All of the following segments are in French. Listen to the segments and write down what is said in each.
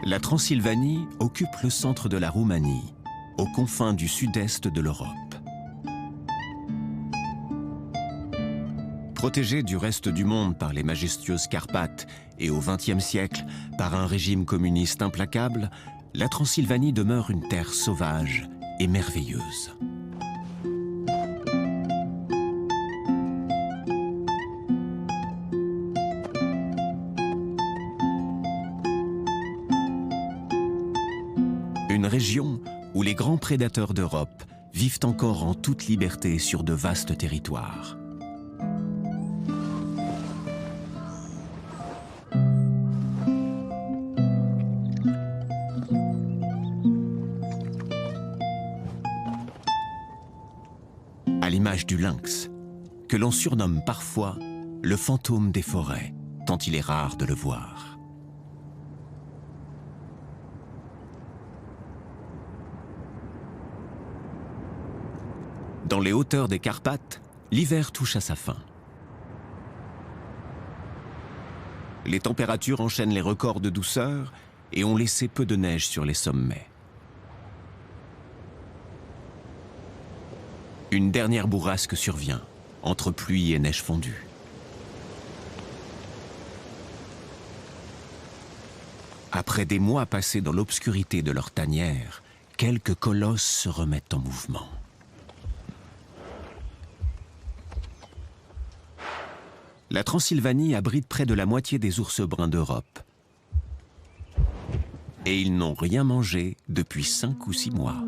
La Transylvanie occupe le centre de la Roumanie, aux confins du sud-est de l'Europe. Protégée du reste du monde par les majestueuses Carpates et au XXe siècle par un régime communiste implacable, la Transylvanie demeure une terre sauvage et merveilleuse. Une région où les grands prédateurs d'Europe vivent encore en toute liberté sur de vastes territoires. À l'image du lynx, que l'on surnomme parfois le fantôme des forêts, tant il est rare de le voir. Dans les hauteurs des Carpates, l'hiver touche à sa fin. Les températures enchaînent les records de douceur et ont laissé peu de neige sur les sommets. Une dernière bourrasque survient, entre pluie et neige fondue. Après des mois passés dans l'obscurité de leur tanière, quelques colosses se remettent en mouvement. La Transylvanie abrite près de la moitié des ours bruns d'Europe. Et ils n'ont rien mangé depuis 5 ou 6 mois.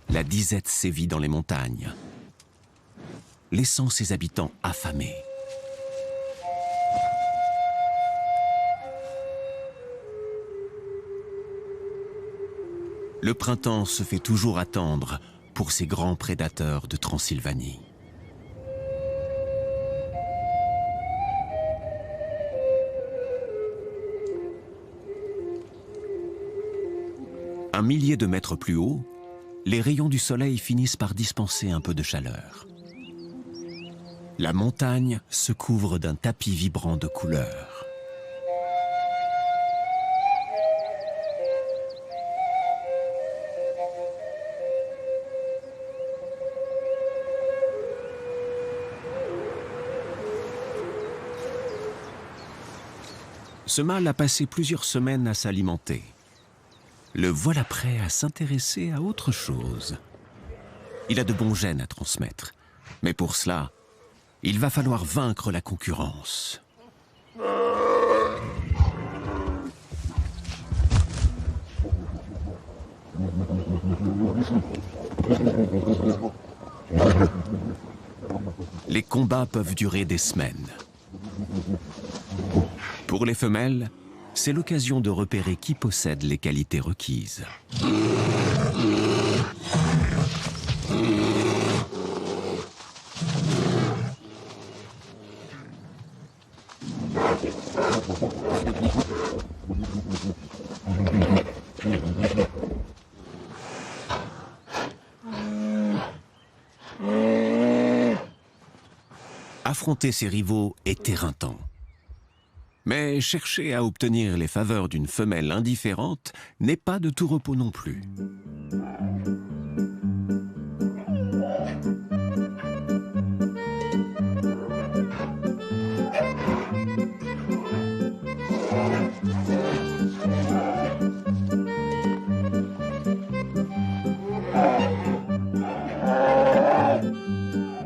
La disette sévit dans les montagnes, laissant ses habitants affamés. Le printemps se fait toujours attendre pour ces grands prédateurs de Transylvanie. Un millier de mètres plus haut, les rayons du soleil finissent par dispenser un peu de chaleur. La montagne se couvre d'un tapis vibrant de couleurs. Ce mâle a passé plusieurs semaines à s'alimenter. Le voilà prêt à s'intéresser à autre chose. Il a de bons gènes à transmettre, mais pour cela, il va falloir vaincre la concurrence. Les combats peuvent durer des semaines. Pour les femelles, c'est l'occasion de repérer qui possède les qualités requises. Affronter ses rivaux est éreintant. Mais chercher à obtenir les faveurs d'une femelle indifférente n'est pas de tout repos non plus.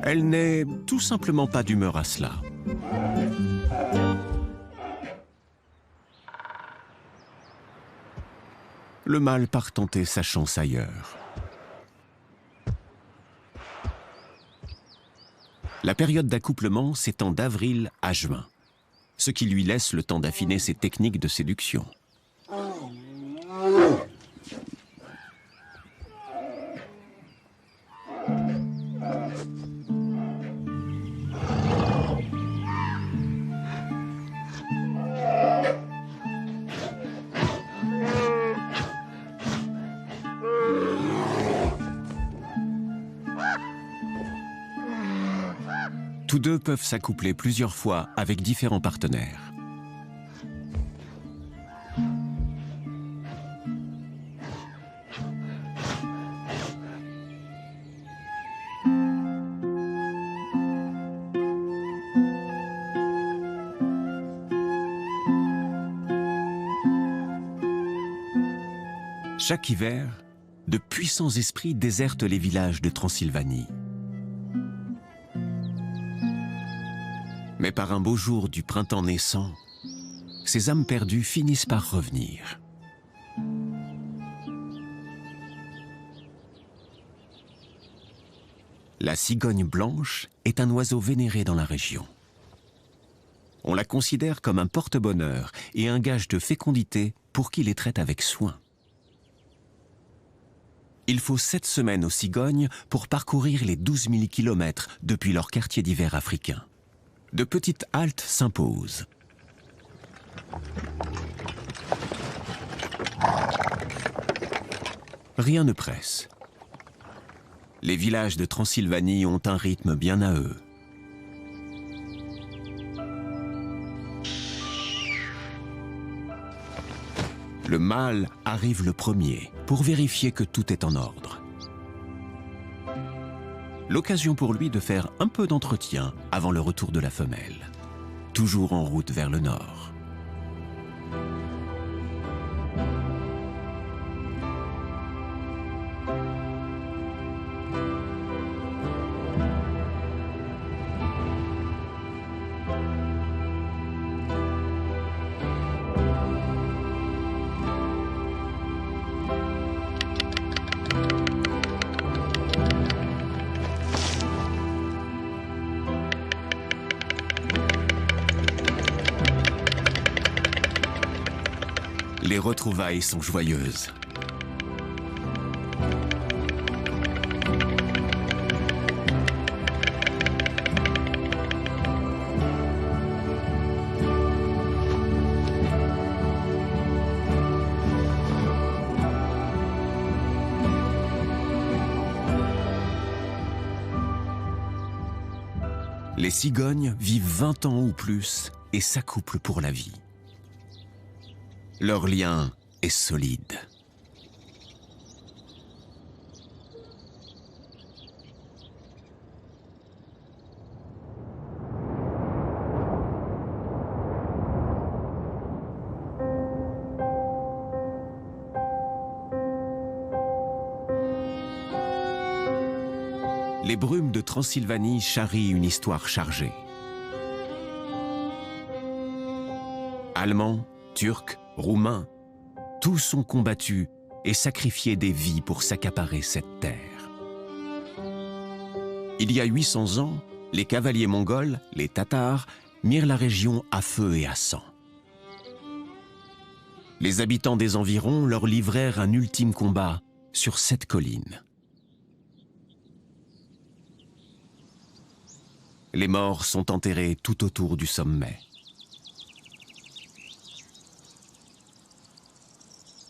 Elle n'est tout simplement pas d'humeur à cela. Le mâle part tenter sa chance ailleurs. La période d'accouplement s'étend d'avril à juin, ce qui lui laisse le temps d'affiner ses techniques de séduction. Tous deux peuvent s'accoupler plusieurs fois avec différents partenaires. Chaque hiver, de puissants esprits désertent les villages de Transylvanie. Mais par un beau jour du printemps naissant, ces âmes perdues finissent par revenir. La cigogne blanche est un oiseau vénéré dans la région. On la considère comme un porte-bonheur et un gage de fécondité pour qui les traite avec soin. Il faut 7 semaines aux cigognes pour parcourir les 12 000 kilomètres depuis leur quartier d'hiver africain. De petites haltes s'imposent. Rien ne presse. Les villages de Transylvanie ont un rythme bien à eux. Le mâle arrive le premier pour vérifier que tout est en ordre. L'occasion pour lui de faire un peu d'entretien avant le retour de la femelle, toujours en route vers le nord. Les retrouvailles sont joyeuses. Les cigognes vivent 20 ans ou plus et s'accouplent pour la vie. Leur lien est solide. Les brumes de Transylvanie charrient une histoire chargée. Allemands, Turcs, Roumains, tous ont combattu et sacrifié des vies pour s'accaparer cette terre. Il y a 800 ans, les cavaliers mongols, les Tatars, mirent la région à feu et à sang. Les habitants des environs leur livrèrent un ultime combat sur cette colline. Les morts sont enterrés tout autour du sommet.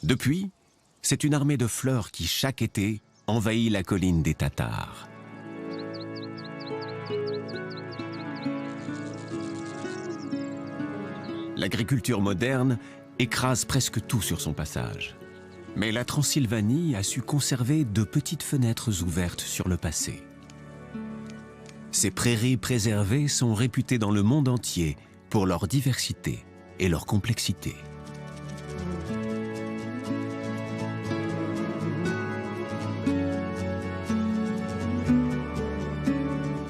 Depuis, c'est une armée de fleurs qui, chaque été, envahit la colline des Tatars. L'agriculture moderne écrase presque tout sur son passage. Mais la Transylvanie a su conserver de petites fenêtres ouvertes sur le passé. Ces prairies préservées sont réputées dans le monde entier pour leur diversité et leur complexité.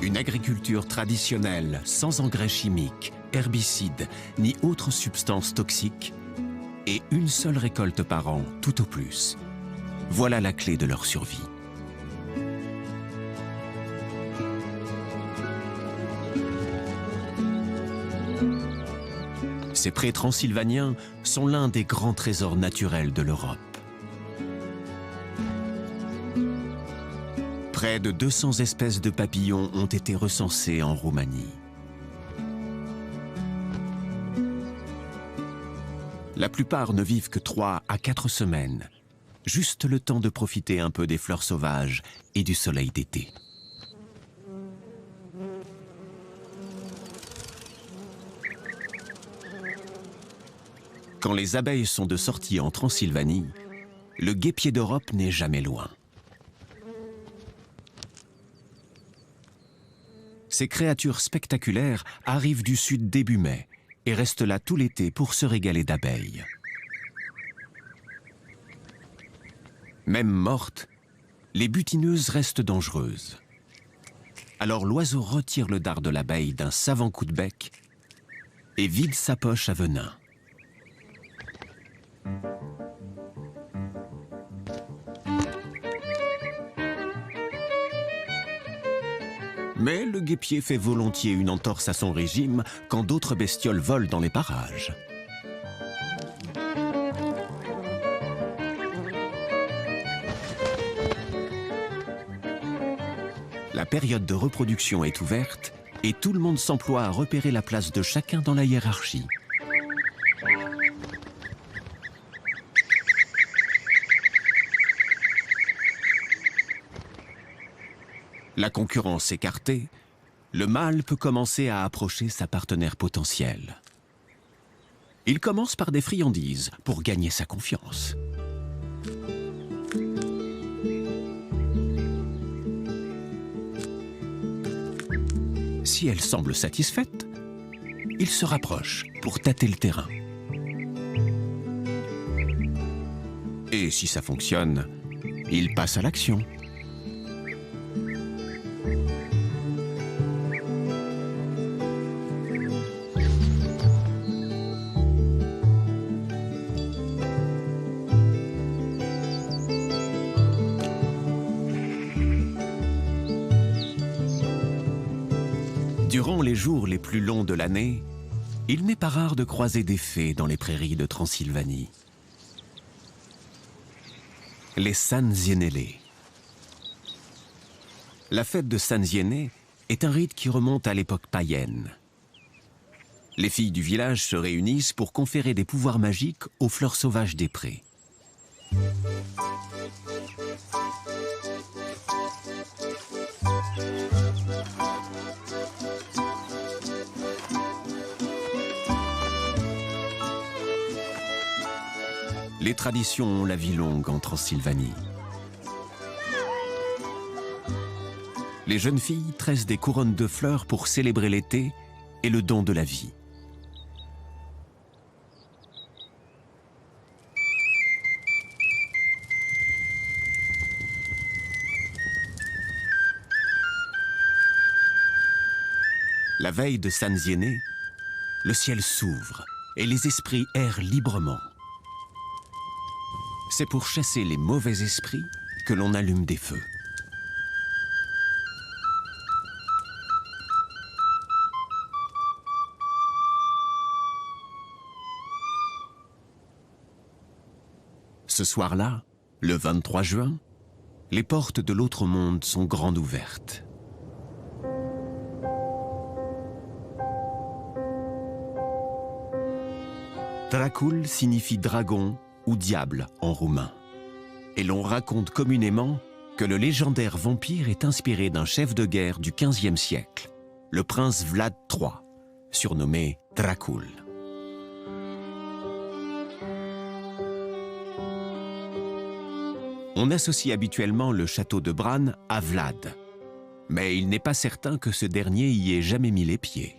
Une agriculture traditionnelle, sans engrais chimiques, herbicides, ni autres substances toxiques, et une seule récolte par an, tout au plus. Voilà la clé de leur survie. Ces prés transylvaniens sont l'un des grands trésors naturels de l'Europe. Près de 200 espèces de papillons ont été recensées en Roumanie. La plupart ne vivent que 3 à 4 semaines, juste le temps de profiter un peu des fleurs sauvages et du soleil d'été. Quand les abeilles sont de sortie en Transylvanie, le guêpier d'Europe n'est jamais loin. Ces créatures spectaculaires arrivent du sud début mai et restent là tout l'été pour se régaler d'abeilles. Même mortes, les butineuses restent dangereuses. Alors l'oiseau retire le dard de l'abeille d'un savant coup de bec et vide sa poche à venin. Mais le guêpier fait volontiers une entorse à son régime quand d'autres bestioles volent dans les parages. La période de reproduction est ouverte et tout le monde s'emploie à repérer la place de chacun dans la hiérarchie. La concurrence écartée, le mâle peut commencer à approcher sa partenaire potentielle. Il commence par des friandises pour gagner sa confiance. Si elle semble satisfaite, il se rapproche pour tâter le terrain. Et si ça fonctionne, il passe à l'action. Durant les jours les plus longs de l'année, il n'est pas rare de croiser des fées dans les prairies de Transylvanie. Les Sanzienele. La fête de Sanziene est un rite qui remonte à l'époque païenne. Les filles du village se réunissent pour conférer des pouvoirs magiques aux fleurs sauvages des prés. Les traditions ont la vie longue en Transylvanie. Les jeunes filles tressent des couronnes de fleurs pour célébrer l'été et le don de la vie. La veille de Sanziene, le ciel s'ouvre et les esprits errent librement. C'est pour chasser les mauvais esprits que l'on allume des feux. Ce soir-là, le 23 juin, les portes de l'autre monde sont grandes ouvertes. Dracul signifie dragon ou diable en roumain. Et l'on raconte communément que le légendaire vampire est inspiré d'un chef de guerre du XVe siècle, le prince Vlad III, surnommé Dracul. On associe habituellement le château de Bran à Vlad, mais il n'est pas certain que ce dernier y ait jamais mis les pieds.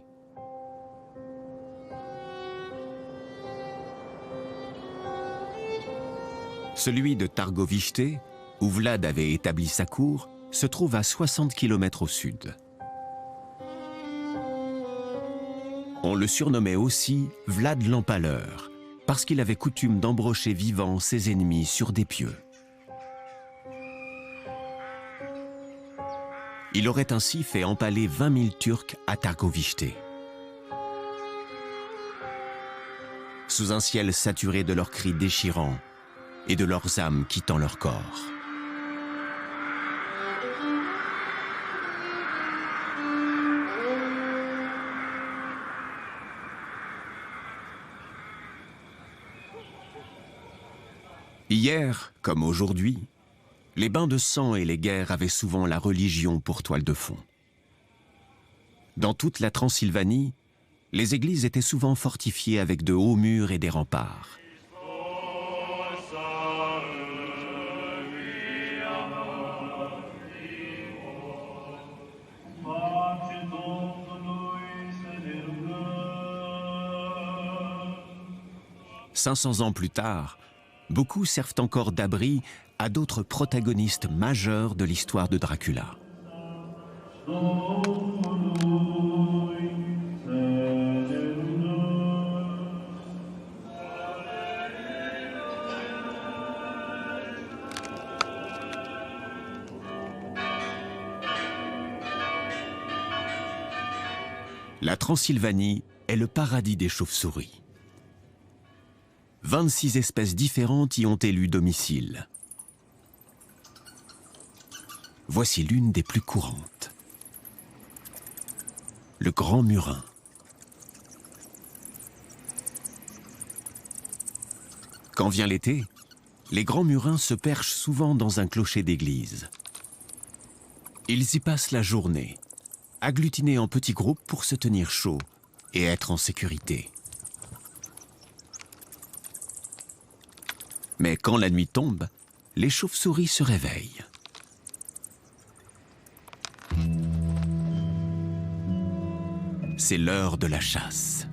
Celui de Targoviste, où Vlad avait établi sa cour, se trouve à 60 km au sud. On le surnommait aussi Vlad l'Empaleur, parce qu'il avait coutume d'embrocher vivants ses ennemis sur des pieux. Il aurait ainsi fait empaler 20 000 Turcs à Targoviste. Sous un ciel saturé de leurs cris déchirants, et de leurs âmes quittant leur corps. Hier, comme aujourd'hui, les bains de sang et les guerres avaient souvent la religion pour toile de fond. Dans toute la Transylvanie, les églises étaient souvent fortifiées avec de hauts murs et des remparts. « 500 ans plus tard, beaucoup servent encore d'abri à d'autres protagonistes majeurs de l'histoire de Dracula. La Transylvanie est le paradis des chauves-souris. 26 espèces différentes y ont élu domicile. Voici l'une des plus courantes. Le grand murin. Quand vient l'été, les grands murins se perchent souvent dans un clocher d'église. Ils y passent la journée, agglutinés en petits groupes pour se tenir chaud et être en sécurité. Mais quand la nuit tombe, les chauves-souris se réveillent. C'est l'heure de la chasse.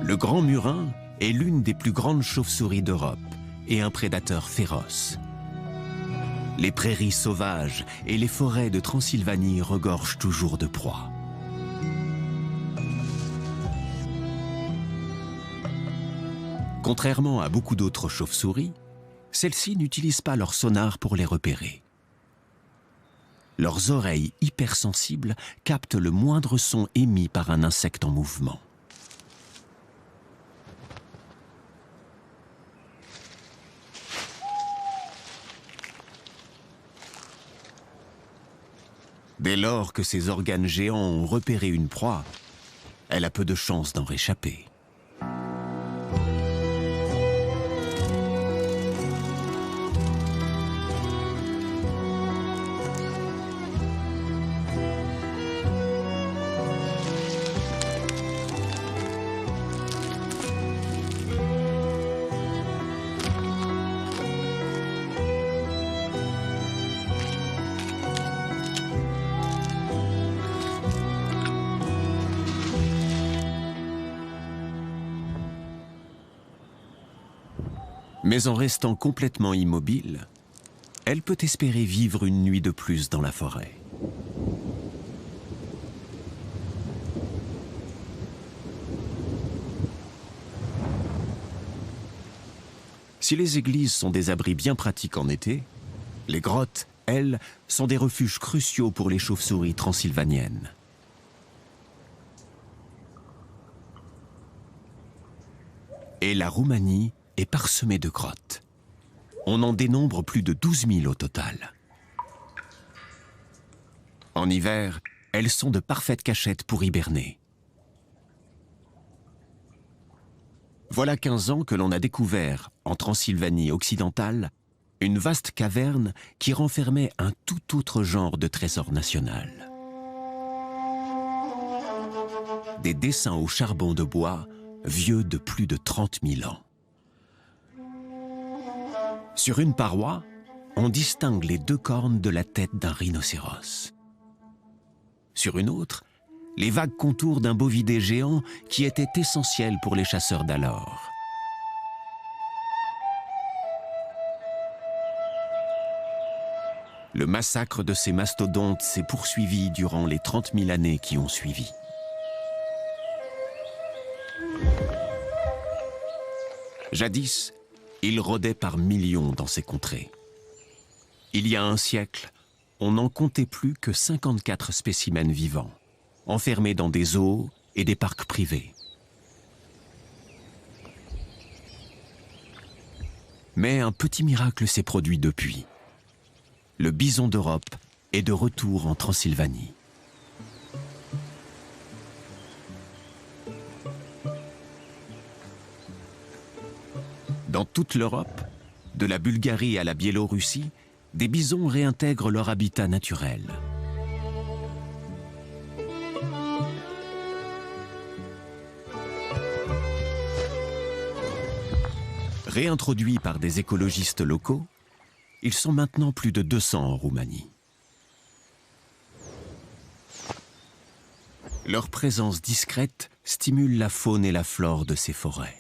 Le grand murin est l'une des plus grandes chauves-souris d'Europe et un prédateur féroce. Les prairies sauvages et les forêts de Transylvanie regorgent toujours de proies. Contrairement à beaucoup d'autres chauves-souris, celles-ci n'utilisent pas leur sonar pour les repérer. Leurs oreilles hypersensibles captent le moindre son émis par un insecte en mouvement. Dès lors que ces organes géants ont repéré une proie, elle a peu de chances d'en réchapper. Mais en restant complètement immobile, elle peut espérer vivre une nuit de plus dans la forêt. Si les églises sont des abris bien pratiques en été, les grottes, elles, sont des refuges cruciaux pour les chauves-souris transylvaniennes. Et la Roumanie est parsemée de grottes. On en dénombre plus de 12 000 au total. En hiver, elles sont de parfaites cachettes pour hiberner. Voilà 15 ans que l'on a découvert, en Transylvanie occidentale, une vaste caverne qui renfermait un tout autre genre de trésor national. Des dessins au charbon de bois vieux de plus de 30 000 ans. Sur une paroi, on distingue les deux cornes de la tête d'un rhinocéros. Sur une autre, les vagues contours d'un bovidé géant qui était essentiel pour les chasseurs d'alors. Le massacre de ces mastodontes s'est poursuivi durant les 30 000 années qui ont suivi. Jadis, ils rôdaient par millions dans ces contrées. Il y a un siècle, on n'en comptait plus que 54 spécimens vivants, enfermés dans des zoos et des parcs privés. Mais un petit miracle s'est produit depuis. Le bison d'Europe est de retour en Transylvanie. Dans toute l'Europe, de la Bulgarie à la Biélorussie, des bisons réintègrent leur habitat naturel. Réintroduits par des écologistes locaux, ils sont maintenant plus de 200 en Roumanie. Leur présence discrète stimule la faune et la flore de ces forêts.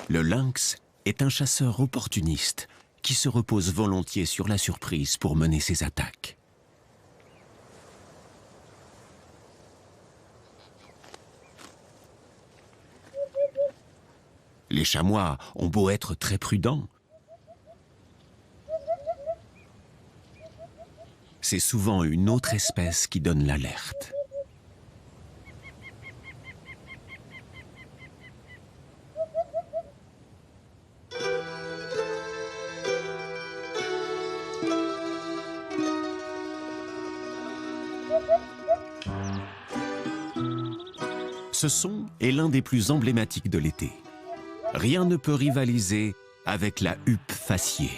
Le lynx est un chasseur opportuniste qui se repose volontiers sur la surprise pour mener ses attaques. Les chamois ont beau être très prudents, c'est souvent une autre espèce qui donne l'alerte. Ce son est l'un des plus emblématiques de l'été. Rien ne peut rivaliser avec la huppe faciée.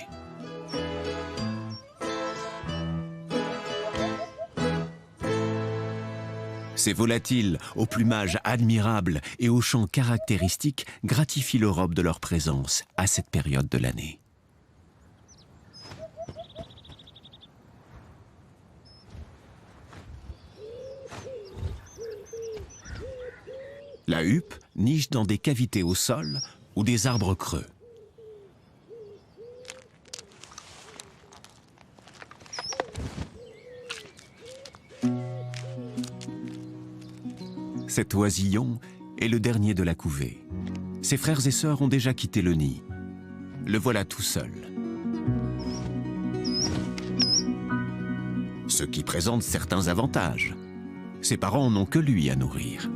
Ces volatiles, au plumage admirable et au chant caractéristique, gratifient l'Europe de leur présence à cette période de l'année. La huppe niche dans des cavités au sol ou des arbres creux. Cet oisillon est le dernier de la couvée. Ses frères et sœurs ont déjà quitté le nid. Le voilà tout seul. Ce qui présente certains avantages. Ses parents n'ont que lui à nourrir.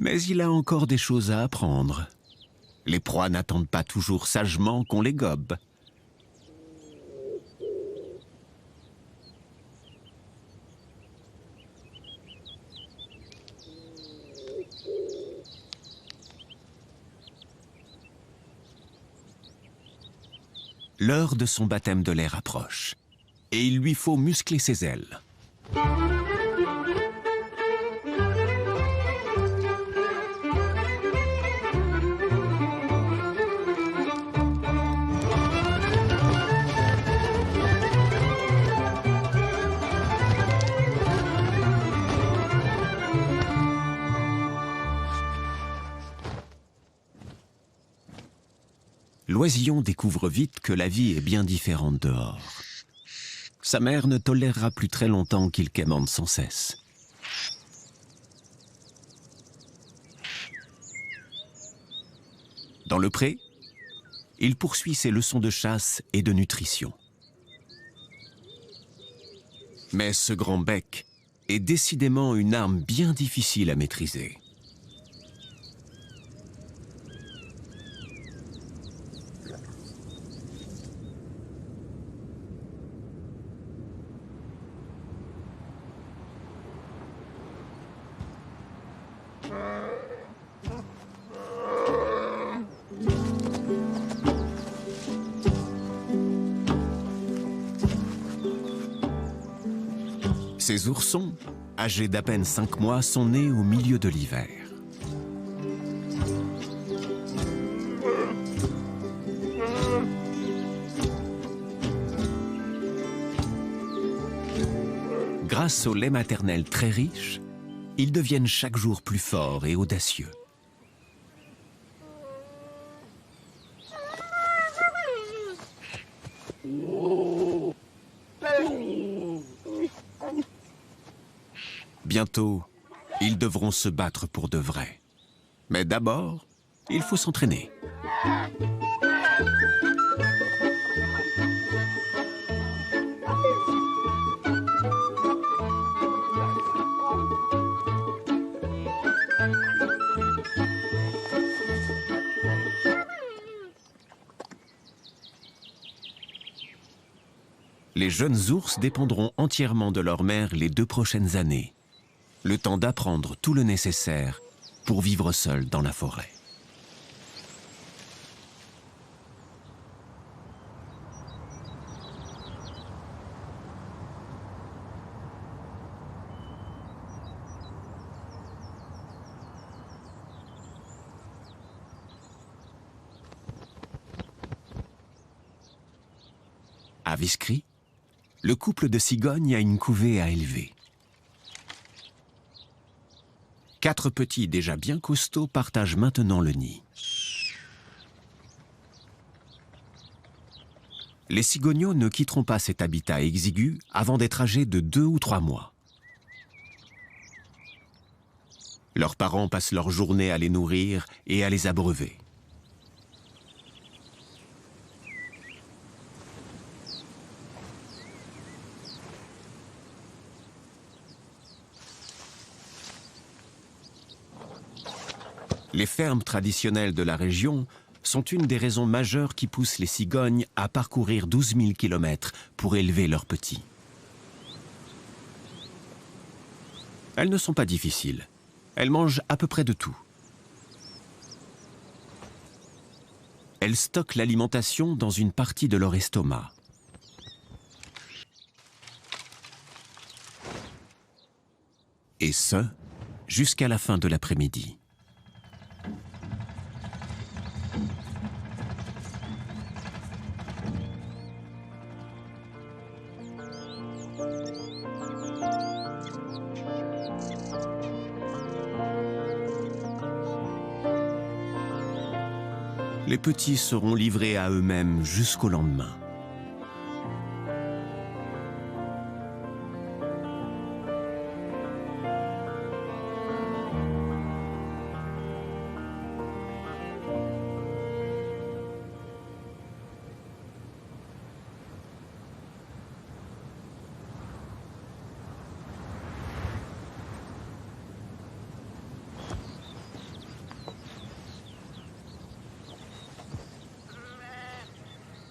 Mais il a encore des choses à apprendre. Les proies n'attendent pas toujours sagement qu'on les gobe. L'heure de son baptême de l'air approche, et il lui faut muscler ses ailes. L'oisillon découvre vite que la vie est bien différente dehors. Sa mère ne tolérera plus très longtemps qu'il quémande sans cesse. Dans le pré, il poursuit ses leçons de chasse et de nutrition. Mais ce grand bec est décidément une arme bien difficile à maîtriser. Ces oursons, âgés d'à peine 5 mois, sont nés au milieu de l'hiver. Grâce au lait maternel très riche, ils deviennent chaque jour plus forts et audacieux. Bientôt, ils devront se battre pour de vrai. Mais d'abord, il faut s'entraîner. Les jeunes ours dépendront entièrement de leur mère les 2 prochaines années, le temps d'apprendre tout le nécessaire pour vivre seuls dans la forêt. À Viskri, le couple de cigognes a une couvée à élever. 4 petits déjà bien costauds partagent maintenant le nid. Les cigogneaux ne quitteront pas cet habitat exigu avant d'être âgés de 2 ou 3 mois. Leurs parents passent leur journée à les nourrir et à les abreuver. Les fermes traditionnelles de la région sont une des raisons majeures qui poussent les cigognes à parcourir 12 000 km pour élever leurs petits. Elles ne sont pas difficiles. Elles mangent à peu près de tout. Elles stockent l'alimentation dans une partie de leur estomac. Et ce, jusqu'à la fin de l'après-midi. Les petits seront livrés à eux-mêmes jusqu'au lendemain.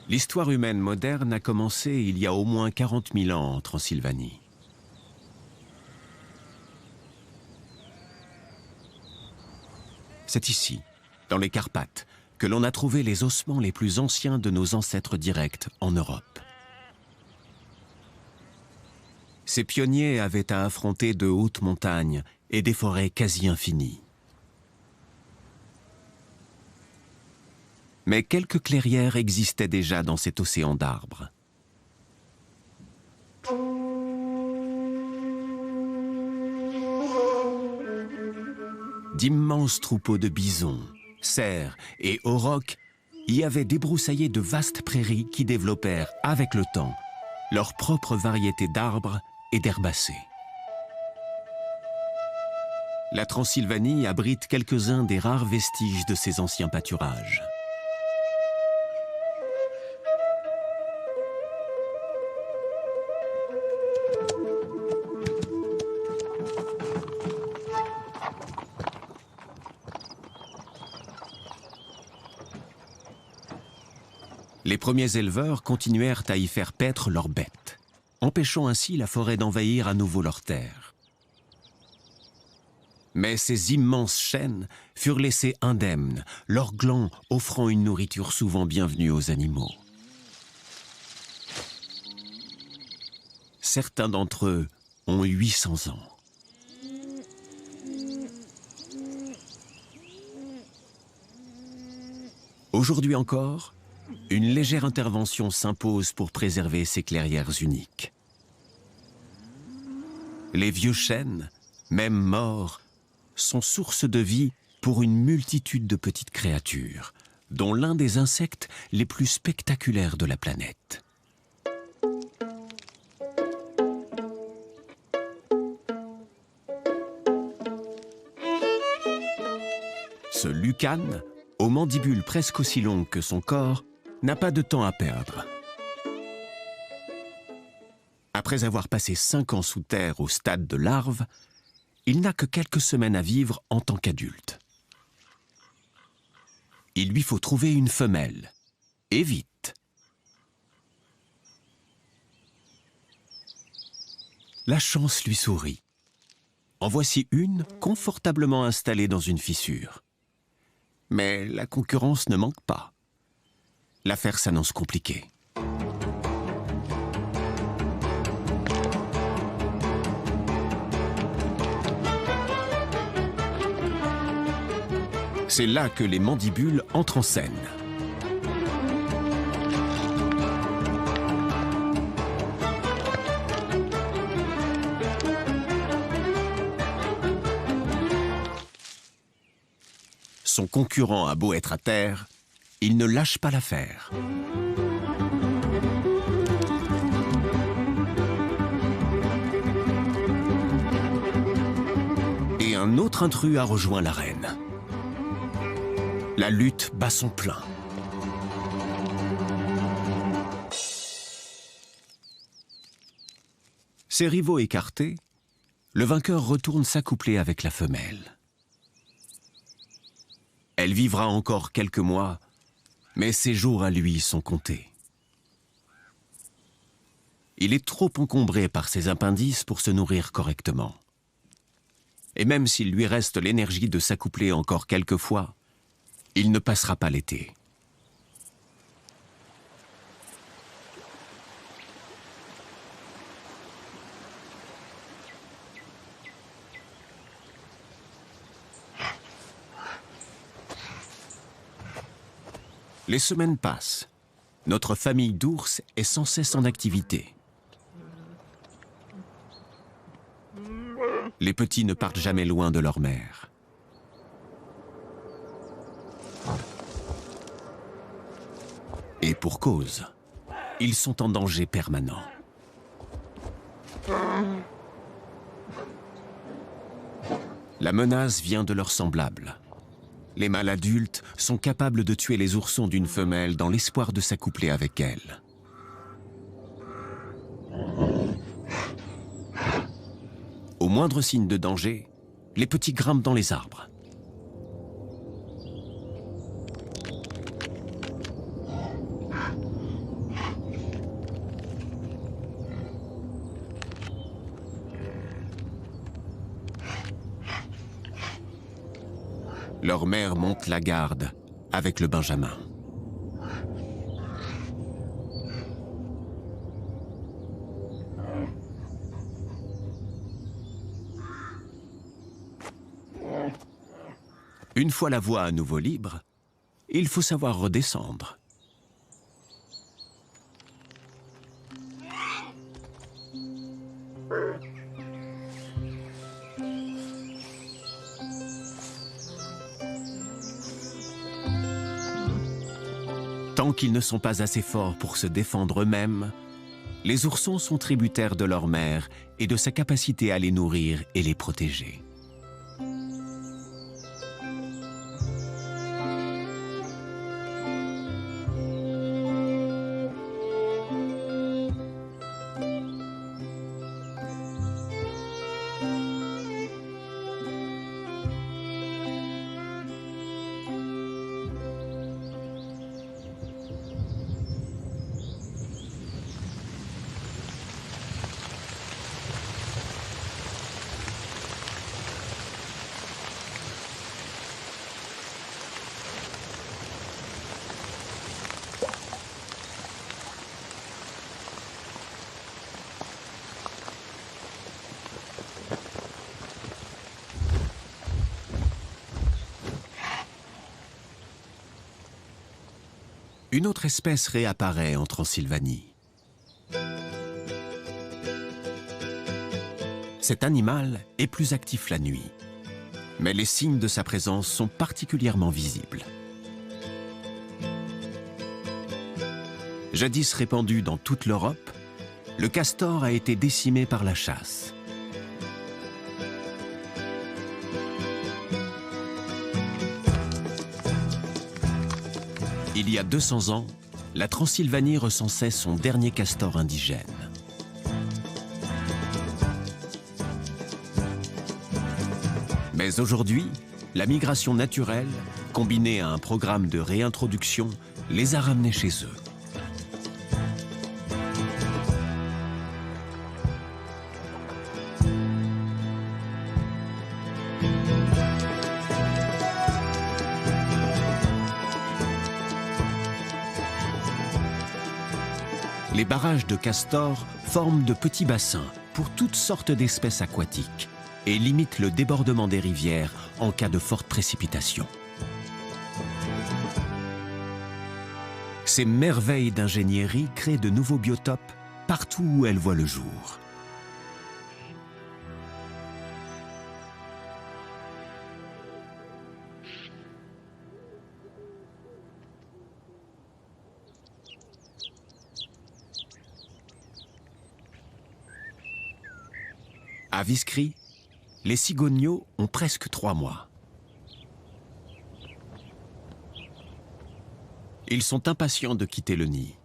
L'histoire humaine moderne a commencé il y a au moins 40 000 ans en Transylvanie. C'est ici, dans les Carpates, que l'on a trouvé les ossements les plus anciens de nos ancêtres directs en Europe. Ces pionniers avaient à affronter de hautes montagnes et des forêts quasi infinies. Mais quelques clairières existaient déjà dans cet océan d'arbres. D'immenses troupeaux de bisons, cerfs et aurochs y avaient débroussaillé de vastes prairies qui développèrent, avec le temps, leur propre variété d'arbres et d'herbacées. La Transylvanie abrite quelques-uns des rares vestiges de ces anciens pâturages. Les premiers éleveurs continuèrent à y faire paître leurs bêtes, empêchant ainsi la forêt d'envahir à nouveau leurs terres. Mais ces immenses chênes furent laissés indemnes, leurs glands offrant une nourriture souvent bienvenue aux animaux. Certains d'entre eux ont 800 ans. Aujourd'hui encore, une légère intervention s'impose pour préserver ces clairières uniques. Les vieux chênes, même morts, sont source de vie pour une multitude de petites créatures, dont l'un des insectes les plus spectaculaires de la planète. Ce lucane, aux mandibules presque aussi longues que son corps, n'a pas de temps à perdre. Après avoir passé 5 ans sous terre au stade de larve, il n'a que quelques semaines à vivre en tant qu'adulte. Il lui faut trouver une femelle, et vite. La chance lui sourit. En voici une confortablement installée dans une fissure. Mais la concurrence ne manque pas. L'affaire s'annonce compliquée. C'est là que les mandibules entrent en scène. Son concurrent a beau être à terre, il ne lâche pas l'affaire. Et un autre intrus a rejoint l'arène. La lutte bat son plein. Ses rivaux écartés, le vainqueur retourne s'accoupler avec la femelle. Elle vivra encore quelques mois, mais ses jours à lui sont comptés. Il est trop encombré par ses appendices pour se nourrir correctement. Et même s'il lui reste l'énergie de s'accoupler encore quelques fois, il ne passera pas l'été. Les semaines passent. Notre famille d'ours est sans cesse en activité. Les petits ne partent jamais loin de leur mère. Et pour cause, ils sont en danger permanent. La menace vient de leurs semblables. Les mâles adultes sont capables de tuer les oursons d'une femelle dans l'espoir de s'accoupler avec elle. Au moindre signe de danger, les petits grimpent dans les arbres. Leur mère monte la garde avec le benjamin. Une fois la voie à nouveau libre, il faut savoir redescendre. Tant qu'ils ne sont pas assez forts pour se défendre eux-mêmes, les oursons sont tributaires de leur mère et de sa capacité à les nourrir et les protéger. Une autre espèce réapparaît en Transylvanie. Cet animal est plus actif la nuit, mais les signes de sa présence sont particulièrement visibles. Jadis répandu dans toute l'Europe, le castor a été décimé par la chasse. Il y a 200 ans, la Transylvanie recensait son dernier castor indigène. Mais aujourd'hui, la migration naturelle, combinée à un programme de réintroduction, les a ramenés chez eux. Les barrages de Castor forment de petits bassins pour toutes sortes d'espèces aquatiques et limitent le débordement des rivières en cas de fortes précipitations. Ces merveilles d'ingénierie créent de nouveaux biotopes partout où elles voient le jour. À Viskri, les cigognos ont presque 3 mois. Ils sont impatients de quitter le nid.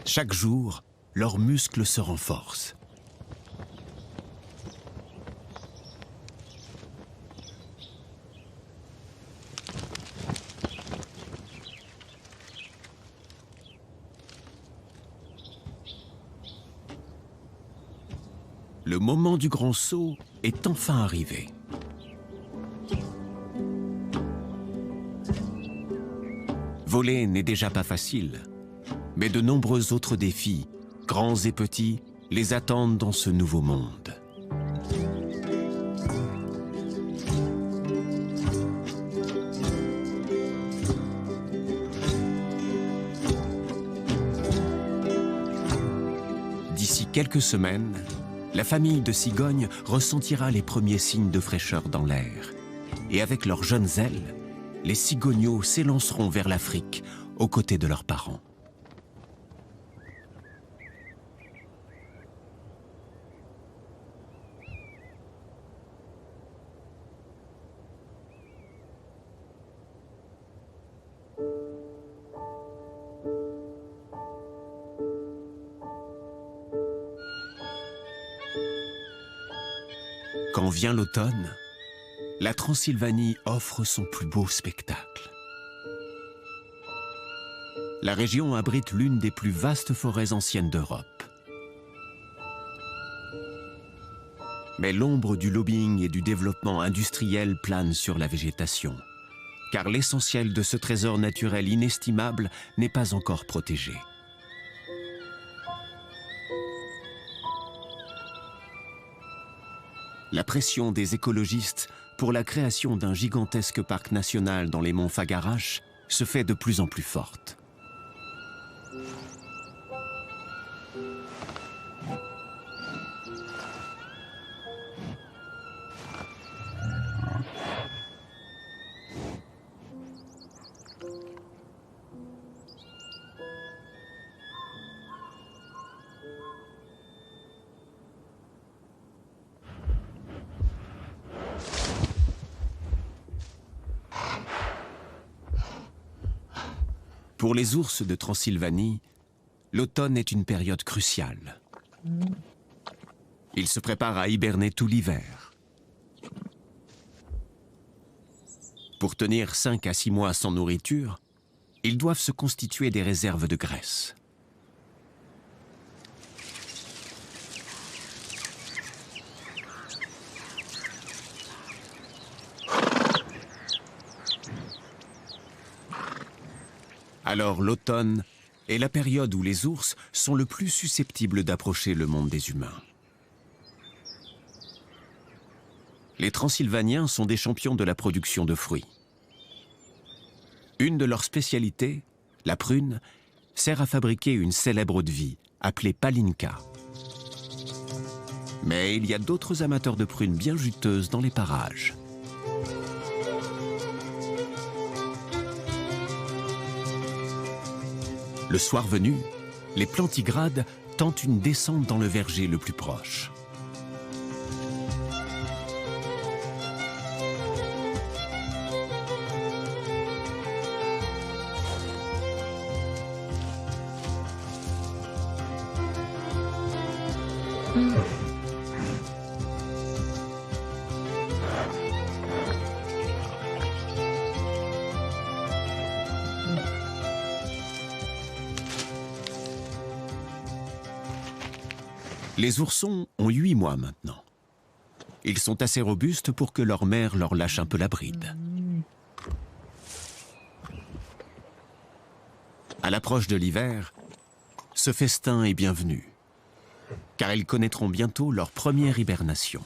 Chaque jour, leurs muscles se renforcent. Le moment du grand saut est enfin arrivé. Voler n'est déjà pas facile, mais de nombreux autres défis, grands et petits, les attendent dans ce nouveau monde. D'ici quelques semaines, la famille de cigognes ressentira les premiers signes de fraîcheur dans l'air. Et avec leurs jeunes ailes, les cigognos s'élanceront vers l'Afrique aux côtés de leurs parents. Quand vient l'automne, la Transylvanie offre son plus beau spectacle. La région abrite l'une des plus vastes forêts anciennes d'Europe. Mais l'ombre du lobbying et du développement industriel plane sur la végétation, car l'essentiel de ce trésor naturel inestimable n'est pas encore protégé. La pression des écologistes pour la création d'un gigantesque parc national dans les monts Fagarash se fait de plus en plus forte. Pour les ours de Transylvanie, l'automne est une période cruciale. Ils se préparent à hiberner tout l'hiver. Pour tenir 5 à 6 mois sans nourriture, ils doivent se constituer des réserves de graisse. Alors l'automne est la période où les ours sont le plus susceptibles d'approcher le monde des humains. Les Transylvaniens sont des champions de la production de fruits. Une de leurs spécialités, la prune, sert à fabriquer une célèbre eau-de-vie appelée palinka. Mais il y a d'autres amateurs de prunes bien juteuses dans les parages. Le soir venu, les plantigrades tentent une descente dans le verger le plus proche. Les oursons ont 8 mois maintenant. Ils sont assez robustes pour que leur mère leur lâche un peu la bride. À l'approche de l'hiver, ce festin est bienvenu, car ils connaîtront bientôt leur première hibernation.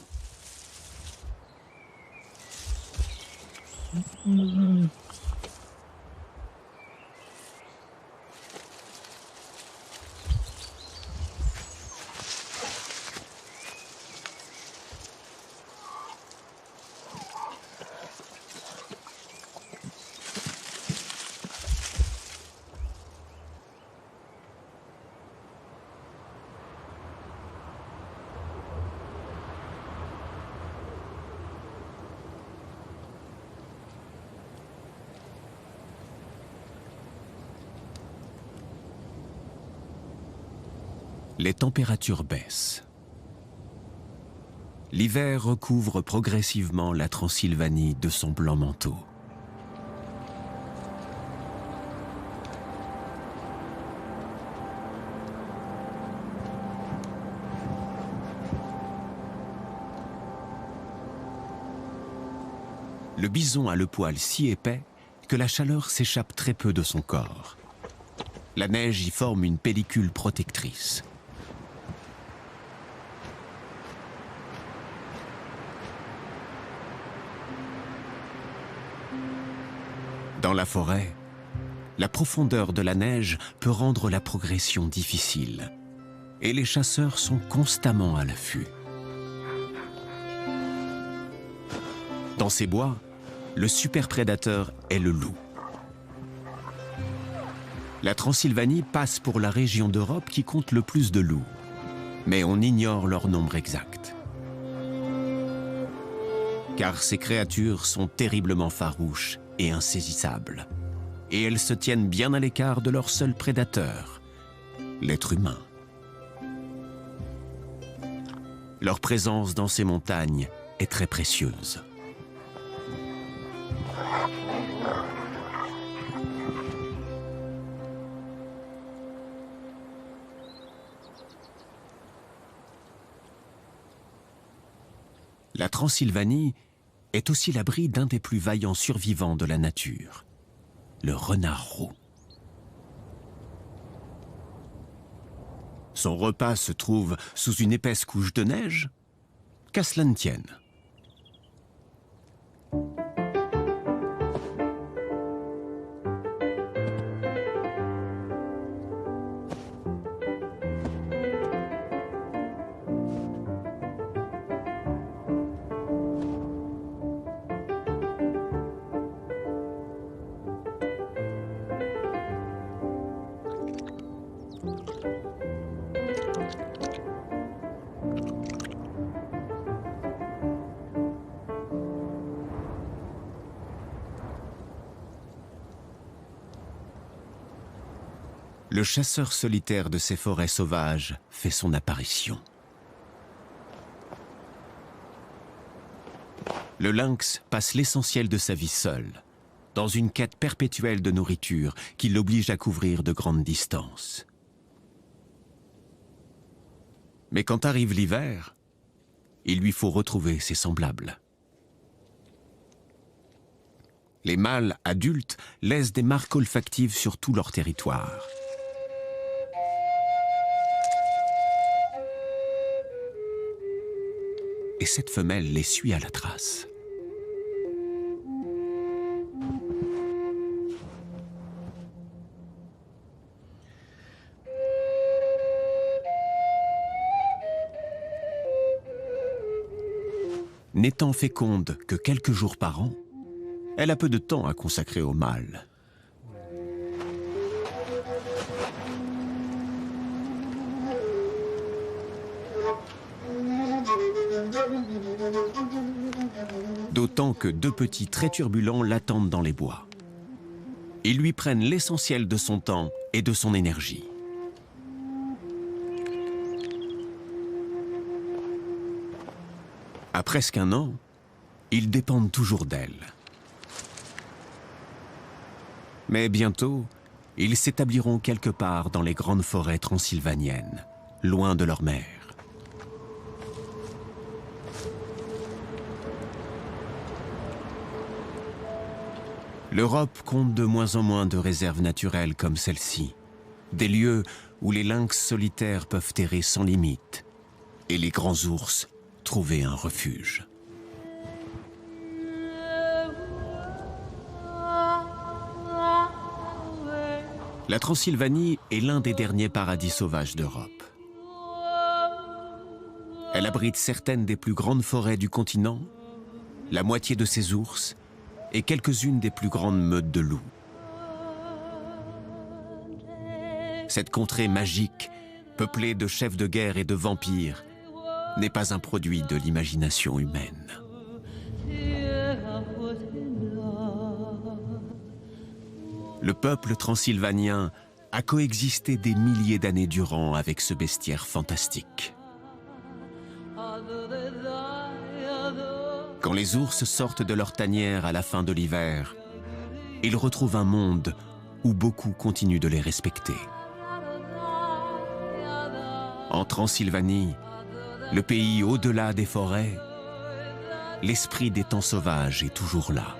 Les températures baissent. L'hiver recouvre progressivement la Transylvanie de son blanc manteau. Le bison a le poil si épais que la chaleur s'échappe très peu de son corps. La neige y forme une pellicule protectrice. Dans la forêt, la profondeur de la neige peut rendre la progression difficile et les chasseurs sont constamment à l'affût. Dans ces bois, le superprédateur est le loup. La Transylvanie passe pour la région d'Europe qui compte le plus de loups, mais on ignore leur nombre exact. Car ces créatures sont terriblement farouches et insaisissables, et elles se tiennent bien à l'écart de leur seul prédateur, l'être humain. Leur présence dans ces montagnes est très précieuse. La Transylvanie est aussi l'abri d'un des plus vaillants survivants de la nature, le renard roux. Son repas se trouve sous une épaisse couche de neige, qu'à cela ne tienne. Le chasseur solitaire de ces forêts sauvages fait son apparition. Le lynx passe l'essentiel de sa vie seul, dans une quête perpétuelle de nourriture qui l'oblige à couvrir de grandes distances. Mais quand arrive l'hiver, il lui faut retrouver ses semblables. Les mâles adultes laissent des marques olfactives sur tout leur territoire. Et cette femelle les suit à la trace. N'étant féconde que quelques jours par an, elle a peu de temps à consacrer au mâle. D'autant que deux petits très turbulents l'attendent dans les bois. Ils lui prennent l'essentiel de son temps et de son énergie. À presque un an, ils dépendent toujours d'elle. Mais bientôt, ils s'établiront quelque part dans les grandes forêts transylvaniennes, loin de leur mère. L'Europe compte de moins en moins de réserves naturelles comme celle-ci, des lieux où les lynx solitaires peuvent errer sans limite et les grands ours trouver un refuge. La Transylvanie est l'un des derniers paradis sauvages d'Europe. Elle abrite certaines des plus grandes forêts du continent, la moitié de ses ours et quelques-unes des plus grandes meutes de loups. Cette contrée magique, peuplée de chefs de guerre et de vampires, n'est pas un produit de l'imagination humaine. Le peuple transylvanien a coexisté des milliers d'années durant avec ce bestiaire fantastique. Quand les ours sortent de leur tanière à la fin de l'hiver, ils retrouvent un monde où beaucoup continuent de les respecter. En Transylvanie, le pays au-delà des forêts, l'esprit des temps sauvages est toujours là.